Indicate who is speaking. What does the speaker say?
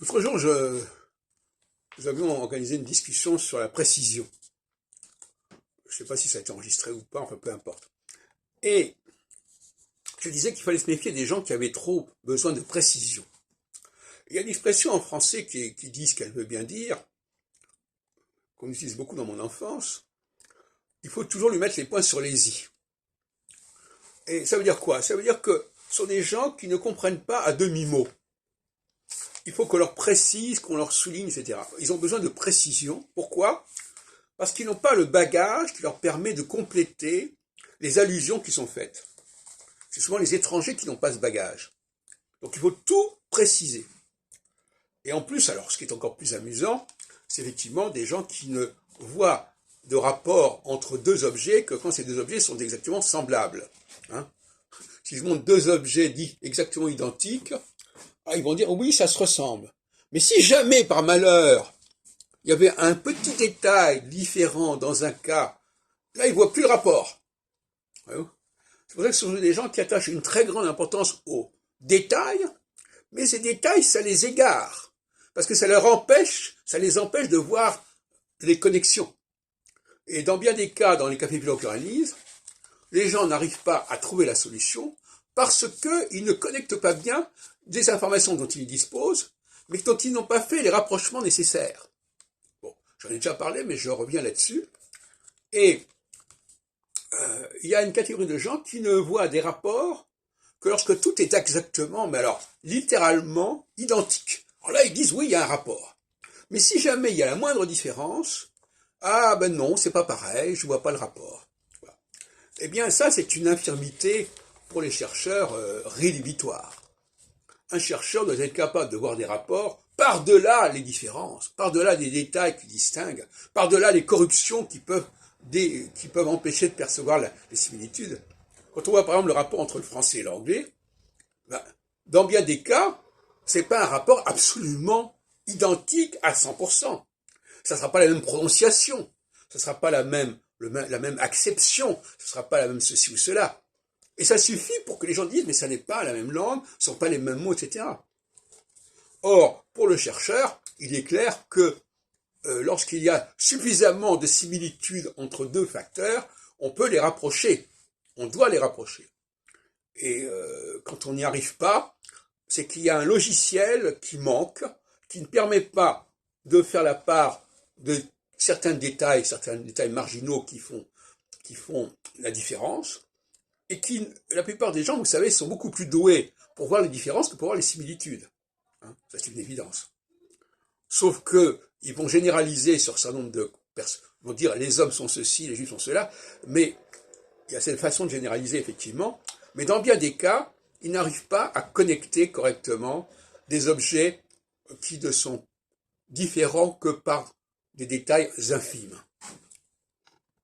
Speaker 1: L'autre jour, nous avions organisé une discussion sur la précision. Je ne sais pas si ça a été enregistré ou pas, enfin peu importe. Et je disais qu'il fallait se méfier des gens qui avaient trop besoin de précision. Il y a une expression en français qui dit ce qu'elle veut bien dire, qu'on utilise beaucoup dans mon enfance. Il faut toujours lui mettre les points sur les i. Et ça veut dire quoi? Ça veut dire que ce sont des gens qui ne comprennent pas à demi-mot. Il faut qu'on leur précise, qu'on leur souligne, etc. Ils ont besoin de précision. Pourquoi? Parce qu'ils n'ont pas le bagage qui leur permet de compléter les allusions qui sont faites. C'est souvent les étrangers qui n'ont pas ce bagage. Donc il faut tout préciser. Et en plus, alors ce qui est encore plus amusant, c'est effectivement des gens qui ne voient de rapport entre deux objets que quand ces deux objets sont exactement semblables. S'ils montrent deux objets dits exactement identiques, ils vont dire oui, ça se ressemble. Mais si jamais, par malheur, il y avait un petit détail différent dans un cas, là, ils ne voient plus le rapport. C'est pour ça que ce sont des gens qui attachent une très grande importance aux détails, mais ces détails, ça les égare. Parce que ça les empêche de voir les connexions. Et dans bien des cas, dans les cafés philo-pluralistes, les gens n'arrivent pas à trouver la solution parce qu'ils ne connectent pas bien des informations dont ils disposent, mais dont ils n'ont pas fait les rapprochements nécessaires. Bon, j'en ai déjà parlé, mais je reviens là-dessus. Et il y a une catégorie de gens qui ne voient des rapports que lorsque tout est exactement, mais alors littéralement identique. Alors là, ils disent oui, il y a un rapport. Mais si jamais il y a la moindre différence, ah ben non, c'est pas pareil, je vois pas le rapport. Voilà. Eh bien, ça, c'est une infirmité pour les chercheurs rédhibitoire. Un chercheur doit être capable de voir des rapports par-delà les différences, par-delà les détails qui distinguent, par-delà les corruptions qui peuvent empêcher de percevoir les similitudes. Quand on voit par exemple le rapport entre le français et l'anglais, dans bien des cas, c'est pas un rapport absolument identique à 100%. Ça sera pas la même prononciation, ça sera pas la même acception, ça sera pas la même ceci ou cela. Et ça suffit pour que les gens disent mais ça n'est pas la même langue, ce ne sont pas les mêmes mots, etc. Or, pour le chercheur, il est clair que lorsqu'il y a suffisamment de similitudes entre deux facteurs, on peut les rapprocher, on doit les rapprocher. Et quand on n'y arrive pas, c'est qu'il y a un logiciel qui manque, qui ne permet pas de faire la part de certains détails marginaux qui font la différence, et qui, la plupart des gens, vous savez, sont beaucoup plus doués pour voir les différences que pour voir les similitudes. Ça, c'est une évidence. Sauf que ils vont généraliser sur un certain nombre de personnes, ils vont dire les hommes sont ceci, les juifs sont cela, mais il y a cette façon de généraliser, effectivement, mais dans bien des cas, ils n'arrivent pas à connecter correctement des objets qui ne sont différents que par des détails infimes.